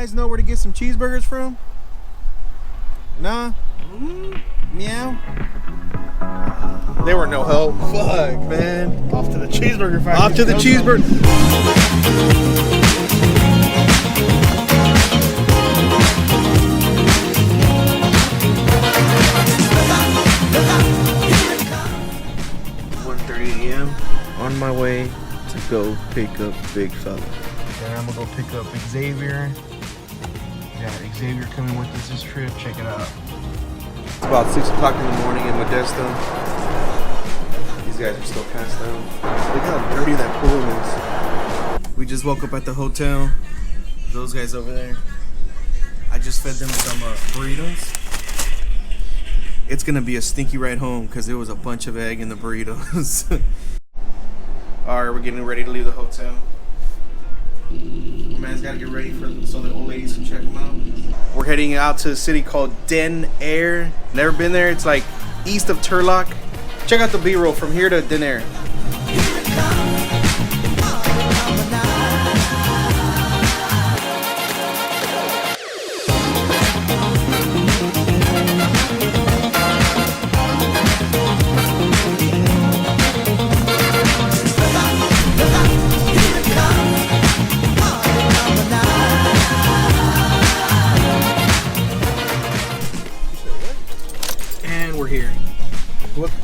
guys know where to get some cheeseburgers from? Nah? Meow? They were no help. Fuck, man. Off to the cheeseburger factory. Off to the cheeseburger. A.m. on my way to go pick up Big Fella. And I'm gonna go pick up Xavier. We got Xavier coming with us this trip. Check it out. It's about 6 o'clock in the morning in Modesto. These guys are still passed out. Look how dirty that pool is. We just woke up at the hotel. Those guys over there. I just fed them some burritos. It's gonna be a stinky ride home because there was a bunch of egg in the burritos. Alright, we're getting ready to leave the hotel. My man's gotta get ready so the old ladies can check him out. We're heading out to a city called Den Air. Never been there. It's like east of Turlock. Check out the B-roll from here to Den Air.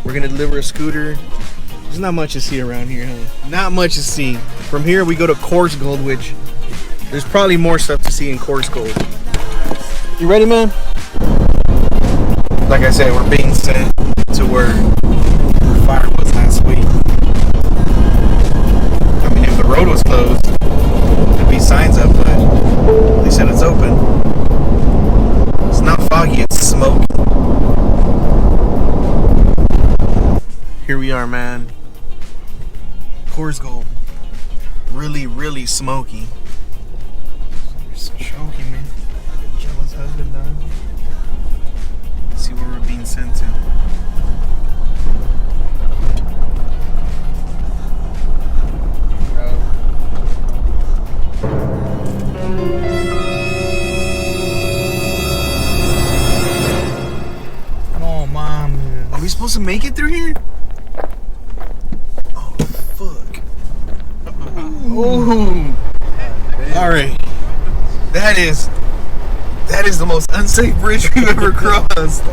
We're gonna deliver a scooter. There's not much to see around here, huh? Not much to see. From here we go to Corasgold, which there's probably more stuff to see in Corasgold. You ready, man? Like I said, we're being sent to where the fire was last week. I mean, if the road was closed, there'd be signs up, but they said it's open. It's not foggy, it's smoky. Here we are, man. Corasgold. Really, really smoky. You're so choky, man. Jealous husband, dog. Let's see where we're being sent to. Oh, mom. Are we supposed to make it through here? Ooh. Alright. That is the most unsafe bridge we've ever crossed.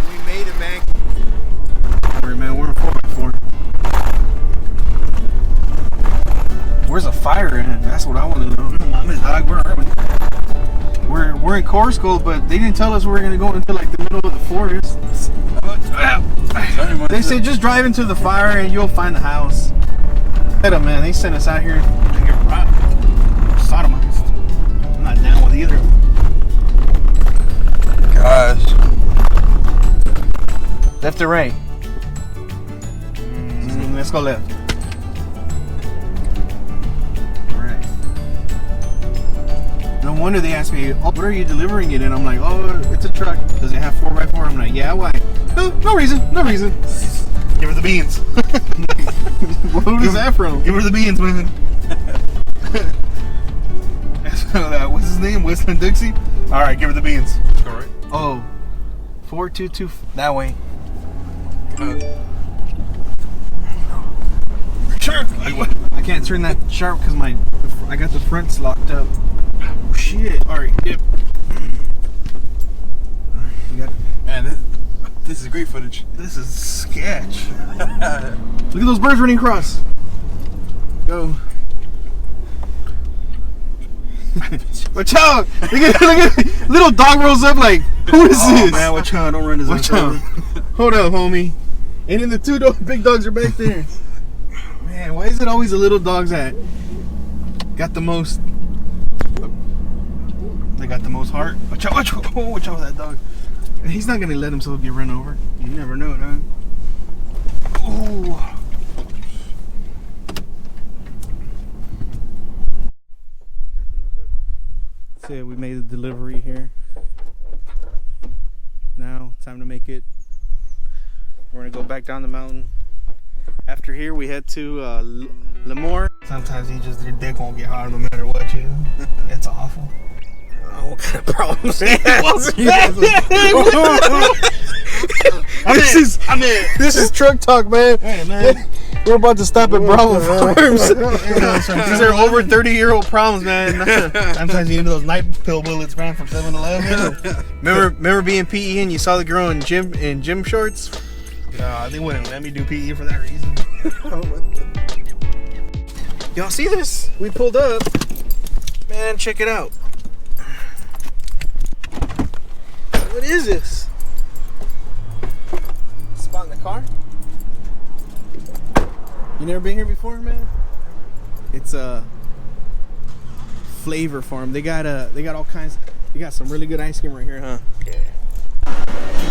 We made it, man. Alright, man, we're in 4x4. Where's a fire in? That's what I want to know. Where are we? We're in Corasgold, but they didn't tell us we were going to go into like the middle of the forest. They said just drive into the fire and you'll find the house. Head up, man. They sent us out here to get sodomized. I'm not down with either of them. Gosh. Left or right? Let's go left. No wonder they asked me, oh, what are you delivering it in? I'm like, oh, it's a truck. Does it have 4x4? I'm like, yeah, why? No reason. Give her the beans. Who is that from? Give her the beans, man. What's his name? Whistling Dixie? All right, give her the beans. All right. Oh, 422, that way. Sharp. I can't turn that sharp because I got the fronts locked up. Oh, shit. Alright, yep. Man, this is great footage. This is sketch. Look at those birds running across. Go. Watch out! Look at little dog rolls up like, who is this? Man, watch out, don't run his Watch out. Hold up, homie. And then the two big dogs are back there. Man, why is it always the little dogs that got the most? They got the most heart. Watch out with that dog. He's not gonna let himself get run over. You never know, huh? Ooh. we made the delivery here. Now, time to make it. We're gonna go back down the mountain. After here, we head to Lemoore. Sometimes your dick won't get hard no matter what you do. It's awful. Oh, what kind of problems? This is truck talk, man. Hey, man. We're about to stop at Bravo Farms. These are over 30-year-old problems, man. Sometimes you need those night pill bullets, man, from 7-Eleven. Remember being PE and you saw the girl in gym shorts? They wouldn't let me do PE for that reason. Y'all see this? We pulled up. Man, check it out. What is this? Spot in the car? You never been here before, man? It's a Flavor Farm. They got all kinds. They got some really good ice cream right here, huh? Yeah.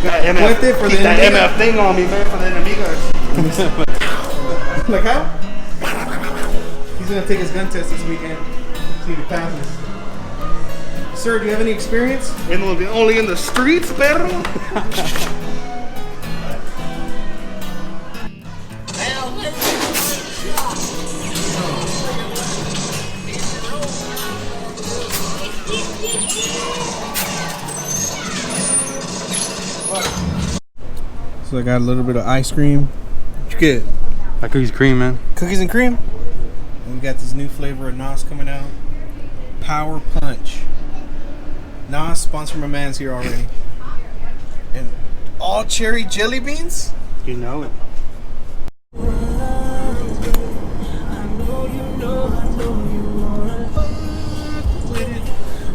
Got MF, for keep that MF thing on me, man, for the enemigos. Like how? He's gonna take his gun test this weekend. See if he passes. Sir, do you have any experience? Only in the streets, perro. So I got a little bit of ice cream. What you get? Cookies and cream, man. Cookies and cream? And we got this new flavor of Nas coming out. Power Punch. Nas, sponsor my man's here already. And all cherry jelly beans? You know it.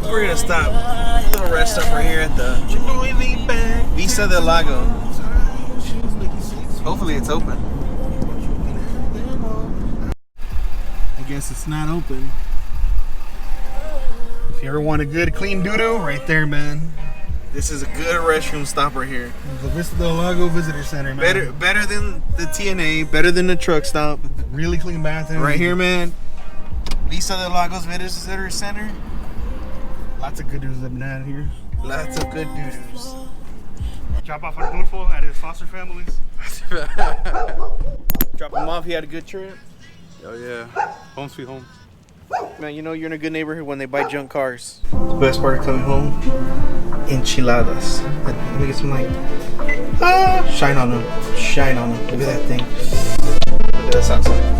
We're gonna stop. A little rest stop right here at the Vista del Lago. Hopefully it's open. I guess it's not open. If you ever want a good clean doo-doo, right there, man. This is a good restroom stop right here. The Vista del Lago Visitor Center, man. Better than the TNA, better than the truck stop. Really clean bathroom. Right here, man. Vista del Lago's Visitor Center. Lots of good dudes living out here. Lots of good doo-doos. Drop off Adolfo at his foster families. Drop him off, he had a good trip. Oh yeah, home sweet home. Man, you know you're in a good neighborhood when they buy junk cars. The best part of coming home, enchiladas. Let me get some light. Shine on them. Shine on them. Look at that thing. Look at that salsa.